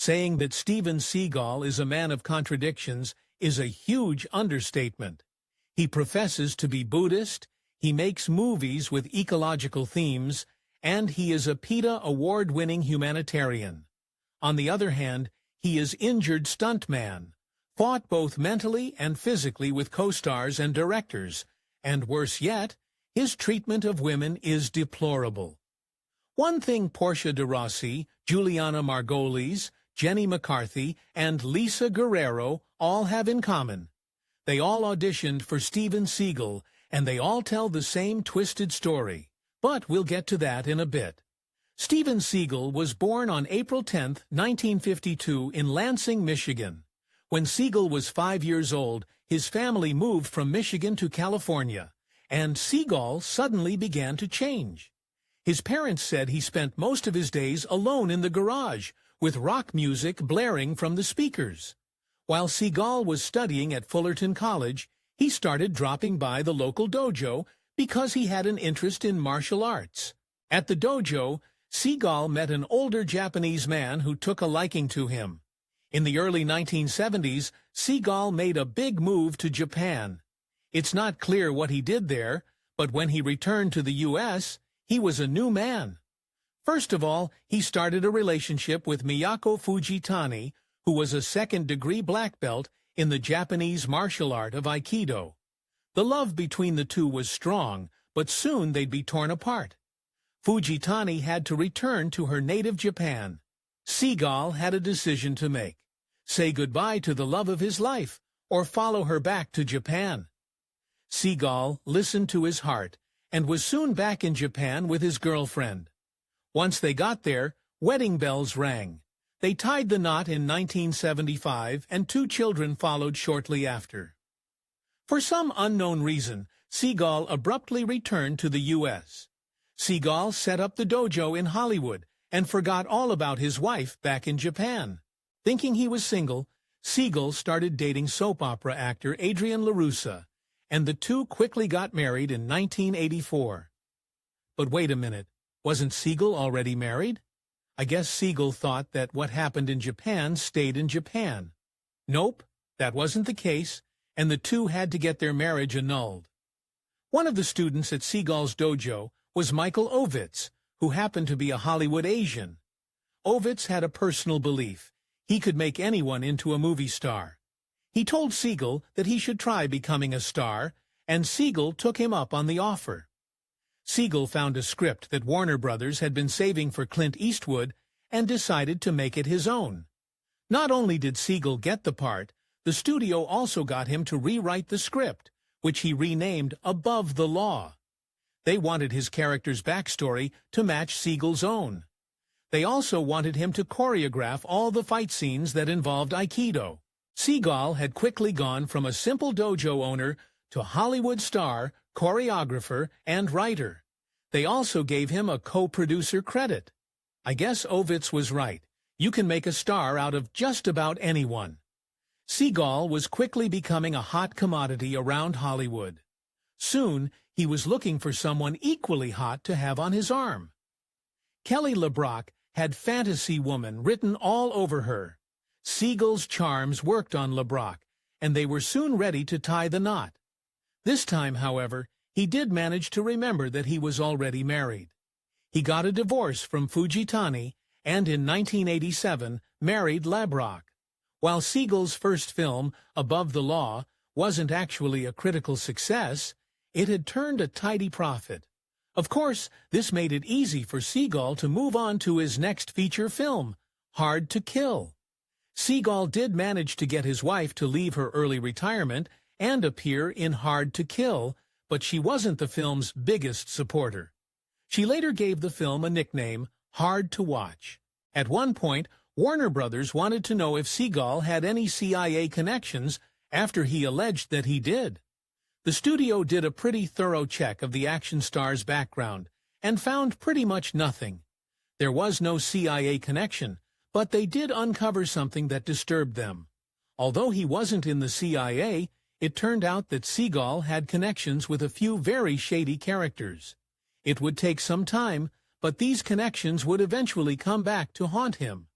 Saying that Steven Seagal is a man of contradictions is a huge understatement. He professes to be Buddhist, he makes movies with ecological themes, and he is a PETA award-winning humanitarian. On the other hand, he is injured stuntman, fought both mentally and physically with co-stars and directors, and worse yet, his treatment of women is deplorable. One thing Portia de Rossi, Juliana Margulies, Jenny McCarthy, and Lisa Guerrero all have in common. They all auditioned for Steven Seagal, and they all tell the same twisted story. But we'll get to that in a bit. Steven Seagal was born on April 10, 1952 in Lansing, Michigan. When Seagal was 5 years old, his family moved from Michigan to California, and Seagal suddenly began to change. His parents said he spent most of his days alone in the garage, with rock music blaring from the speakers. While Seagal was studying at Fullerton College, he started dropping by the local dojo because he had an interest in martial arts. At the dojo, Seagal met an older Japanese man who took a liking to him. In the early 1970s, Seagal made a big move to Japan. It's not clear what he did there, but when he returned to the U.S., he was a new man. First of all, he started a relationship with Miyako Fujitani, who was a second-degree black belt in the Japanese martial art of Aikido. The love between the two was strong, but soon they'd be torn apart. Fujitani had to return to her native Japan. Seagal had a decision to make: say goodbye to the love of his life, or follow her back to Japan. Seagal listened to his heart, and was soon back in Japan with his girlfriend. Once they got there, wedding bells rang. They tied the knot in 1975, and 2 children followed shortly after. For some unknown reason, Seagal abruptly returned to the U.S. Seagal set up the dojo in Hollywood and forgot all about his wife back in Japan. Thinking he was single, Seagal started dating soap opera actor Adrienne LaRussa, and the two quickly got married in 1984. But wait a minute. Wasn't Seagal already married? I guess Seagal thought that what happened in Japan stayed in Japan. Nope, that wasn't the case, and the two had to get their marriage annulled. One of the students at Seagal's dojo was Michael Ovitz, who happened to be a Hollywood Asian. Ovitz had a personal belief: he could make anyone into a movie star. He told Seagal that he should try becoming a star, and Seagal took him up on the offer. Seagal found a script that Warner Brothers had been saving for Clint Eastwood and decided to make it his own. Not only did Seagal get the part, the studio also got him to rewrite the script, which he renamed Above the Law. They wanted his character's backstory to match Seagal's own. They also wanted him to choreograph all the fight scenes that involved Aikido. Seagal had quickly gone from a simple dojo owner to Hollywood star, choreographer, and writer. They also gave him a co-producer credit. I guess Ovitz was right. You can make a star out of just about anyone. Seagal was quickly becoming a hot commodity around Hollywood. Soon, he was looking for someone equally hot to have on his arm. Kelly LeBrock had Fantasy Woman written all over her. Seagal's charms worked on LeBrock, and they were soon ready to tie the knot. This time, however, he did manage to remember that he was already married. He got a divorce from Fujitani and in 1987 married LeBrock. While Seagal's first film, Above the Law, wasn't actually a critical success, it had turned a tidy profit. Of course, this made it easy for Seagal to move on to his next feature film, Hard to Kill. Seagal did manage to get his wife to leave her early retirement and appear in Hard to Kill, but she wasn't the film's biggest supporter. She later gave the film a nickname, Hard to Watch. At one point, Warner Brothers wanted to know if Seagal had any CIA connections after he alleged that he did. The studio did a pretty thorough check of the action star's background and found pretty much nothing. There was no CIA connection, but they did uncover something that disturbed them. Although he wasn't in the CIA, it turned out that Seagal had connections with a few very shady characters. It would take some time, but these connections would eventually come back to haunt him.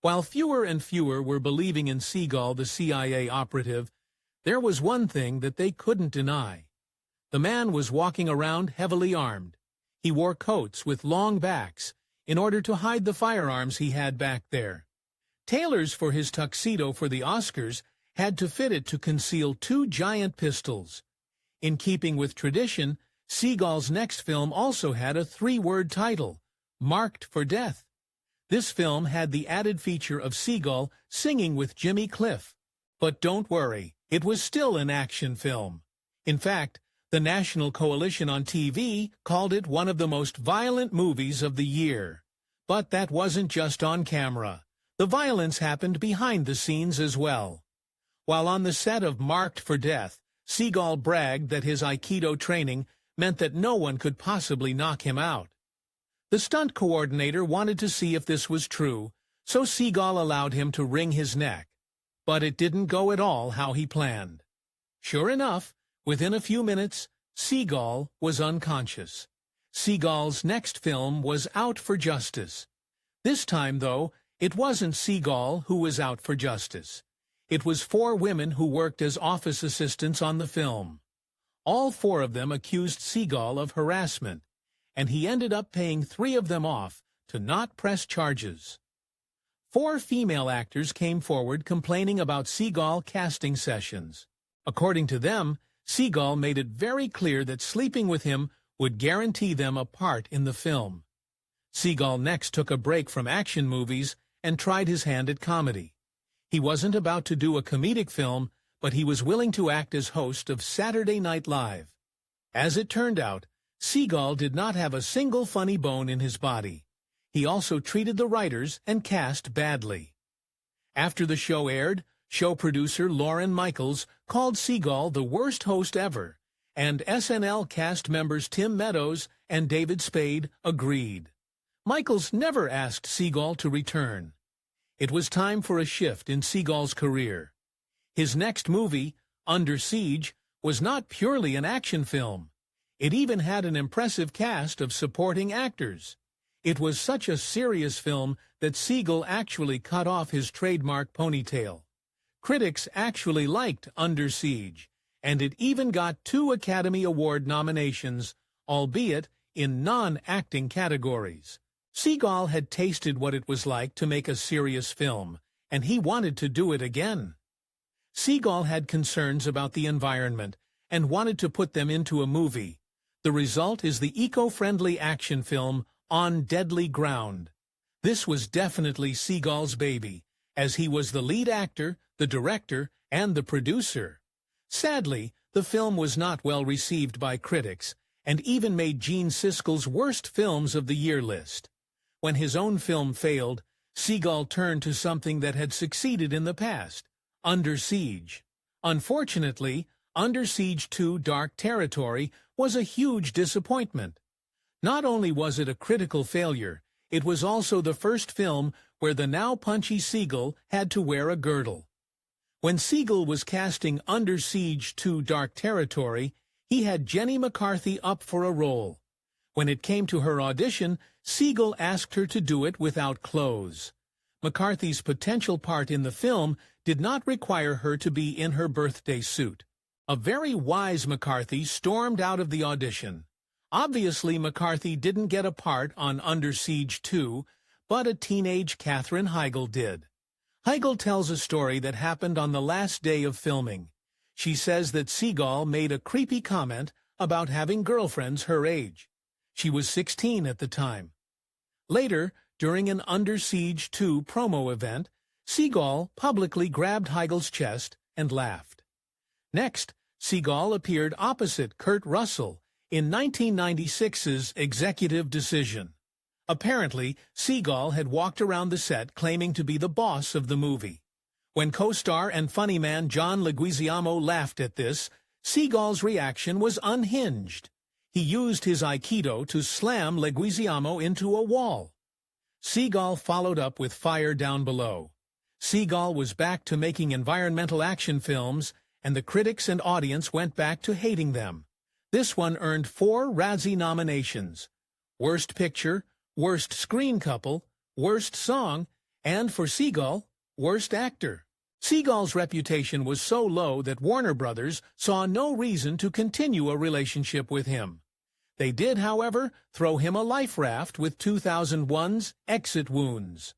While fewer and fewer were believing in Seagal, the CIA operative, there was one thing that they couldn't deny. The man was walking around heavily armed. He wore coats with long backs in order to hide the firearms he had back there. Tailors for his tuxedo for the Oscars had to fit it to conceal 2 giant pistols. In keeping with tradition, Seagal's next film also had a 3-word title, Marked for Death. This film had the added feature of Seagal singing with Jimmy Cliff. But don't worry, it was still an action film. In fact, the National Coalition on TV called it one of the most violent movies of the year. But that wasn't just on camera. The violence happened behind the scenes as well. While on the set of Marked for Death, Seagal bragged that his Aikido training meant that no one could possibly knock him out. The stunt coordinator wanted to see if this was true, so Seagal allowed him to wring his neck. But it didn't go at all how he planned. Sure enough, within a few minutes, Seagal was unconscious. Seagal's next film was Out for Justice. This time, though, it wasn't Seagal who was out for justice. It was 4 women who worked as office assistants on the film. All 4 of them accused Seagal of harassment, and he ended up paying 3 of them off to not press charges. 4 female actors came forward complaining about Seagal casting sessions. According to them, Seagal made it very clear that sleeping with him would guarantee them a part in the film. Seagal next took a break from action movies and tried his hand at comedy. He wasn't about to do a comedic film, but he was willing to act as host of Saturday Night Live. As it turned out, Seagal did not have a single funny bone in his body. He also treated the writers and cast badly. After the show aired, show producer Lorne Michaels called Seagal the worst host ever, and SNL cast members Tim Meadows and David Spade agreed. Michaels never asked Seagal to return. It was time for a shift in Seagal's career. His next movie, Under Siege, was not purely an action film. It even had an impressive cast of supporting actors. It was such a serious film that Seagal actually cut off his trademark ponytail. Critics actually liked Under Siege, and it even got 2 Academy Award nominations, albeit in non-acting categories. Seagal had tasted what it was like to make a serious film, and he wanted to do it again. Seagal had concerns about the environment and wanted to put them into a movie. The result is the eco-friendly action film On Deadly Ground. This was definitely Seagal's baby, as he was the lead actor, the director, and the producer. Sadly, the film was not well received by critics, and even made Gene Siskel's worst films of the year list. When his own film failed, Seagal turned to something that had succeeded in the past, Under Siege. Unfortunately, Under Siege 2: Dark Territory was a huge disappointment. Not only was it a critical failure, it was also the first film where the now punchy Seagal had to wear a girdle. When Seagal was casting Under Siege 2: Dark Territory, he had Jenny McCarthy up for a role. When it came to her audition, Seagal asked her to do it without clothes. McCarthy's potential part in the film did not require her to be in her birthday suit. A very wise McCarthy stormed out of the audition. Obviously, McCarthy didn't get a part on Under Siege 2, but a teenage Katherine Heigl did. Heigl tells a story that happened on the last day of filming. She says that Seagal made a creepy comment about having girlfriends her age. She was 16 at the time. Later, during an Under Siege 2 promo event, Seagal publicly grabbed Heigl's chest and laughed. Next, Seagal appeared opposite Kurt Russell in 1996's Executive Decision. Apparently, Seagal had walked around the set claiming to be the boss of the movie. When co-star and funny man John Leguizamo laughed at this, Seagal's reaction was unhinged. He used his Aikido to slam Leguizamo into a wall. Seagal followed up with Fire Down Below. Seagal was back to making environmental action films, and the critics and audience went back to hating them. This one earned 4 Razzie nominations: Worst Picture, Worst Screen Couple, Worst Song, And for Seagal, worst actor. Seagal's reputation was so low that Warner Brothers saw no reason to continue a relationship with him. They did, however, throw him a life raft with 2001's Exit Wounds.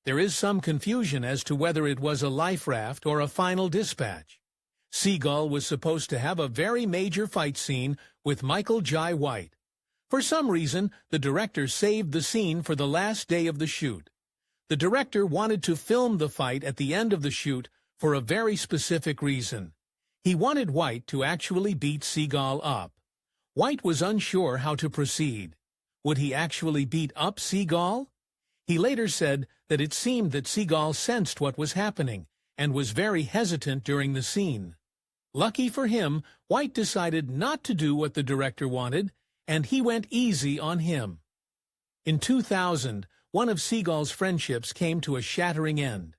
There is some confusion as to whether it was a life raft or a final dispatch. Seagal was supposed to have a very major fight scene with Michael Jai White. For some reason, the director saved the scene for the last day of the shoot. The director wanted to film the fight at the end of the shoot for a very specific reason. He wanted White to actually beat Seagal up. White was unsure how to proceed. Would he actually beat up Seagal? He later said that it seemed that Seagal sensed what was happening and was very hesitant during the scene. Lucky for him, White decided not to do what the director wanted, and he went easy on him. In 2000, one of Seagal's friendships came to a shattering end.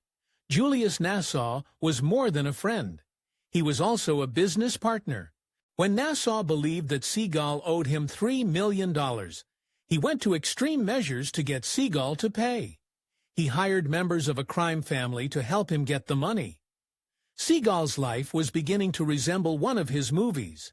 Julius Nassau was more than a friend. He was also a business partner. When Nassau believed that Seagal owed him $3 million, he went to extreme measures to get Seagal to pay. He hired members of a crime family to help him get the money. Seagal's life was beginning to resemble one of his movies.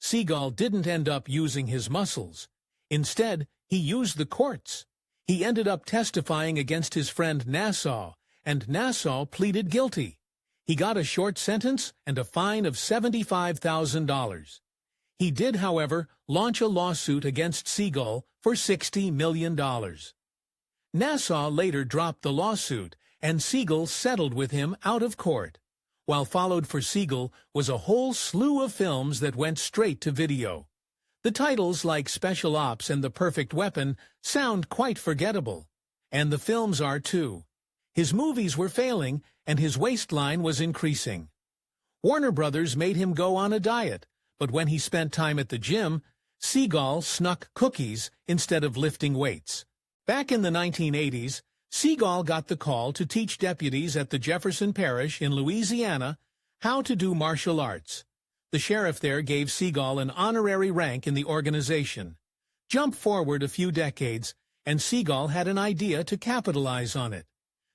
Seagal didn't end up using his muscles. Instead, he used the courts. He ended up testifying against his friend Nassau, and Nassau pleaded guilty. He got a short sentence and a fine of $75,000. He did, however, launch a lawsuit against Seagal for $60 million. Nassau later dropped the lawsuit, and Seagal settled with him out of court. While followed for Seagal was a whole slew of films that went straight to video. The titles like Special Ops and The Perfect Weapon sound quite forgettable. And the films are too. His movies were failing, and his waistline was increasing. Warner Brothers made him go on a diet, but when he spent time at the gym, Seagal snuck cookies instead of lifting weights. Back in the 1980s, Seagal got the call to teach deputies at the Jefferson Parish in Louisiana how to do martial arts. The sheriff there gave Seagal an honorary rank in the organization. Jump forward a few decades, and Seagal had an idea to capitalize on it.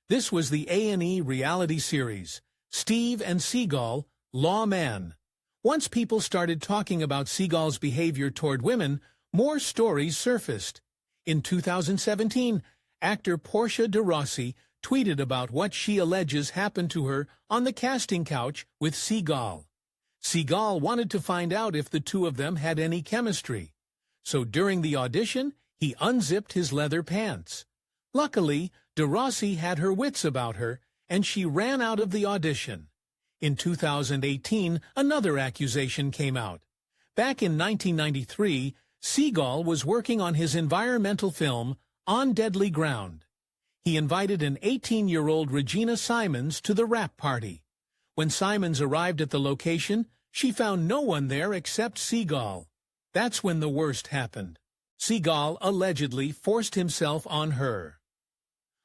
This was the A&E reality series, Steve and Seagal, Lawman. Once people started talking about Seagal's behavior toward women, more stories surfaced. In 2017, actor Portia de Rossi tweeted about what she alleges happened to her on the casting couch with Seagal. Seagal wanted to find out if the two of them had any chemistry. So during the audition, he unzipped his leather pants. Luckily, de Rossi had her wits about her, and she ran out of the audition. In 2018, another accusation came out. Back in 1993, Seagal was working on his environmental film, On Deadly Ground. He invited an 18-year-old Regina Simons to the wrap party. When Simons arrived at the location, she found no one there except Seagal. That's when the worst happened. Seagal allegedly forced himself on her.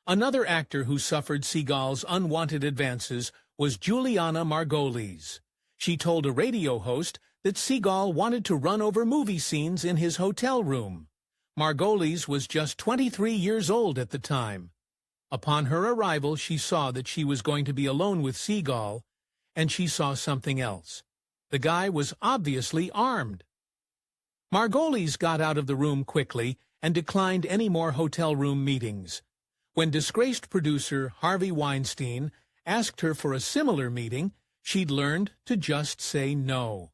Another actor who suffered Seagal's unwanted advances was Juliana Margulies. She told a radio host that Seagal wanted to run over movie scenes in his hotel room. Margulies was just 23 years old at the time. Upon her arrival, she saw that she was going to be alone with Seagal, and she saw something else. The guy was obviously armed. Margulies got out of the room quickly and declined any more hotel room meetings. When disgraced producer Harvey Weinstein asked her for a similar meeting, she'd learned to just say no.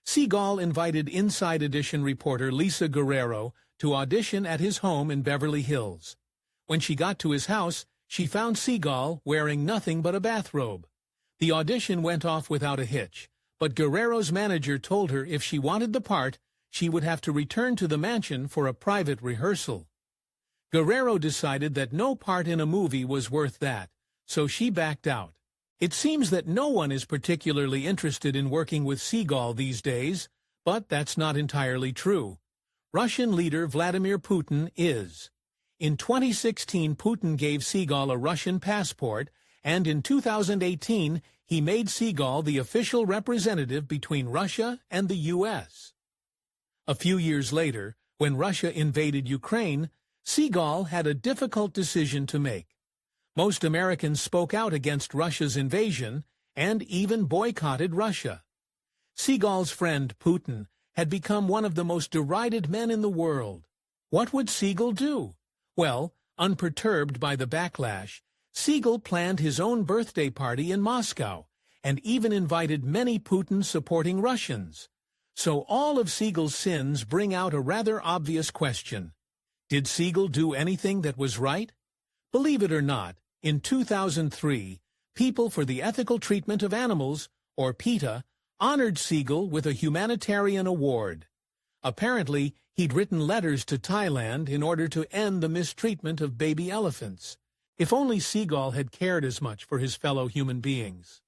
Seagal invited Inside Edition reporter Lisa Guerrero to audition at his home in Beverly Hills. When she got to his house, she found Seagal wearing nothing but a bathrobe. The audition went off without a hitch, but Guerrero's manager told her if she wanted the part, she would have to return to the mansion for a private rehearsal. Guerrero decided that no part in a movie was worth that, so she backed out. It seems that no one is particularly interested in working with Seagal these days, but that's not entirely true. Russian leader Vladimir Putin is. In 2016, Putin gave Seagal a Russian passport, and in 2018, he made Seagal the official representative between Russia and the U.S. A few years later, when Russia invaded Ukraine, Seagal had a difficult decision to make. Most Americans spoke out against Russia's invasion and even boycotted Russia. Seagal's friend Putin had become one of the most derided men in the world. What would Seagal do? Well, unperturbed by the backlash, Seagal planned his own birthday party in Moscow and even invited many Putin-supporting Russians. So all of Seagal's sins bring out a rather obvious question. Did Seagal do anything that was right? Believe it or not, in 2003, People for the Ethical Treatment of Animals, or PETA, honored Seagal with a humanitarian award. Apparently, he'd written letters to Thailand in order to end the mistreatment of baby elephants. If only Seagal had cared as much for his fellow human beings.